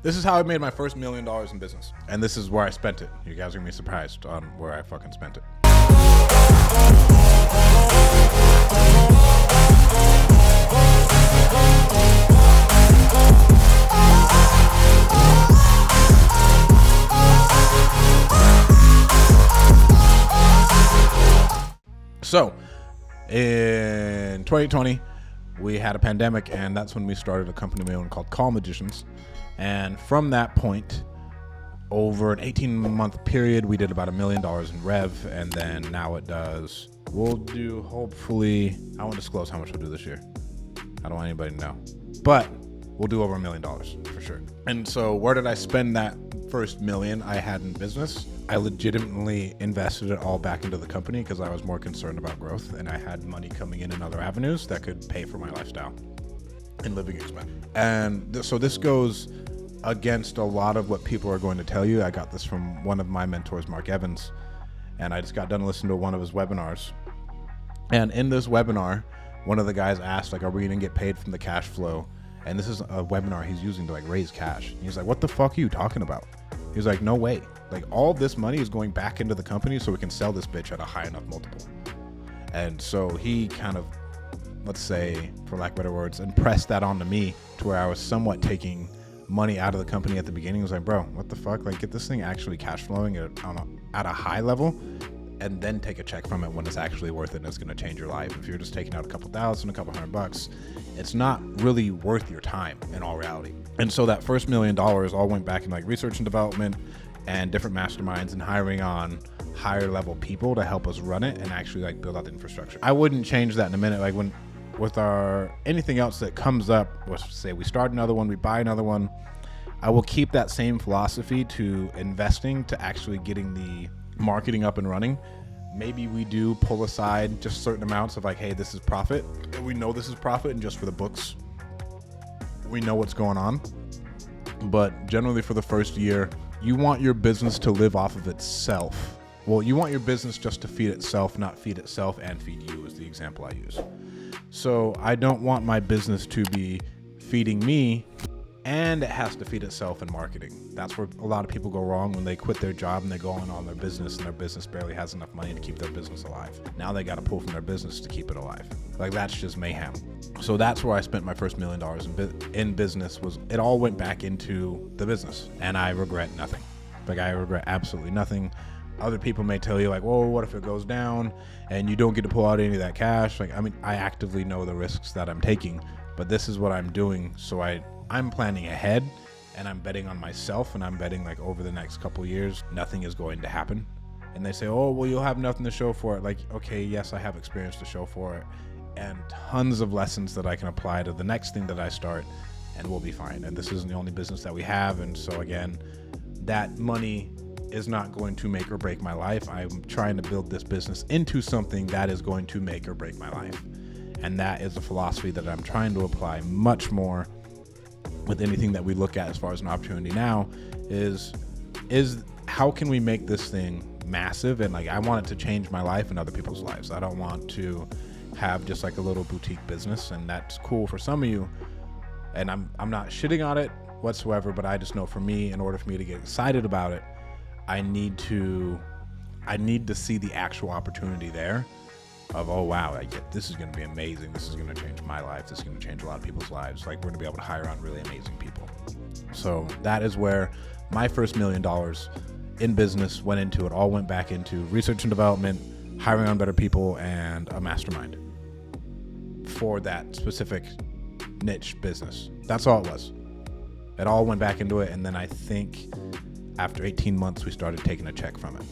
This is how I made my first $1 million in business. And this is where I spent it. You guys are gonna be surprised on where I fucking spent it. So, in 2020, we had a pandemic, and that's when we started a company we own called Call Magicians. And from that point, over an 18-month period, we did about $1 million in rev, and then now we'll do, hopefully, I won't disclose how much we'll do this year. I don't want anybody to know. But we'll do over $1 million for sure. And so where did I spend that first $1 million I had in business? I legitimately invested it all back into the company because I was more concerned about growth, and I had money coming in other avenues that could pay for my lifestyle and living expense. And so this goes against a lot of what people are going to tell you. I got this from one of my mentors, Mark Evans, and I just got done listening to one of his webinars. And in this webinar, one of the guys asked, like, are we gonna get paid from the cash flow? And this is a webinar he's using to like raise cash. And he's like, what the fuck are you talking about? He's like, no way. Like, all this money is going back into the company so we can sell this bitch at a high enough multiple. And so he kind of, let's say, for lack of better words, impressed that onto me to where I was somewhat taking money out of the company at the beginning. I was like, bro, what the fuck? Like, get this thing actually cash flowing at a high level, and then take a check from it when it's actually worth it and it's going to change your life. If you're just taking out a couple thousand, a couple $100, it's not really worth your time in all reality. And so that first $1 million all went back in like research and development and different masterminds and hiring on higher level people to help us run it and actually like build out the infrastructure. I wouldn't change that in a minute. Like, when with our anything else that comes up, let's say we start another one, we buy another one, I will keep that same philosophy to investing, to actually getting the marketing up and running. Maybe we do pull aside just certain amounts of like, hey, this is profit, and we know this is profit, and just for the books, we know what's going on. But generally for the first year, you want your business to live off of itself. Well, you want your business just to feed itself, not feed itself and feed you, is the example I use. So I don't want my business to be feeding me and it has to feed itself in marketing. That's where a lot of people go wrong when they quit their job and they go on their business, and their business barely has enough money to keep their business alive. Now they got to pull from their business to keep it alive. Like, that's just mayhem. So that's where I spent my first $1 million in business. It all went back into the business, and I regret nothing. Like, I regret absolutely nothing. Other people may tell you like, well, what if it goes down and you don't get to pull out any of that cash? Like, I mean, I actively know the risks that I'm taking, but this is what I'm doing. So I'm planning ahead, and I'm betting on myself, and I'm betting like over the next couple years, nothing is going to happen. And they say, oh, well, you'll have nothing to show for it. Like, okay, yes, I have experience to show for it and tons of lessons that I can apply to the next thing that I start, and we'll be fine. And this isn't the only business that we have. And so again, that money is not going to make or break my life. I'm trying to build this business into something that is going to make or break my life. And that is a philosophy that I'm trying to apply much more with anything that we look at as far as an opportunity now, is how can we make this thing massive? And like, I want it to change my life and other people's lives. I don't want to have just like a little boutique business, and that's cool for some of you. And I'm not shitting on it whatsoever, but I just know for me, in order for me to get excited about it, I need to see the actual opportunity there of, oh wow, this is going to be amazing. This is going to change my life. This is going to change a lot of people's lives. Like, we're going to be able to hire on really amazing people. So that is where my first $1 million in business went into. It all went back into research and development, hiring on better people, and a mastermind for that specific niche business. That's all it was. It all went back into it. And then I think after 18 months, we started taking a check from it.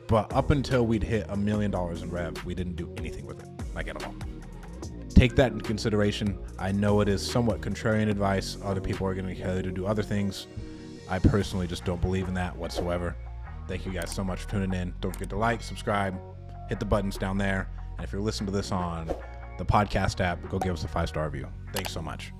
But up until we'd hit $1 million in rev, we didn't do anything with it, like at all. Take that into consideration. I know it is somewhat contrarian advice. Other people are going to tell you to do other things. I personally just don't believe in that whatsoever. Thank you guys so much for tuning in. Don't forget to like, subscribe, hit the buttons down there. And if you're listening to this on the podcast app, go give us a 5-star review. Thanks so much.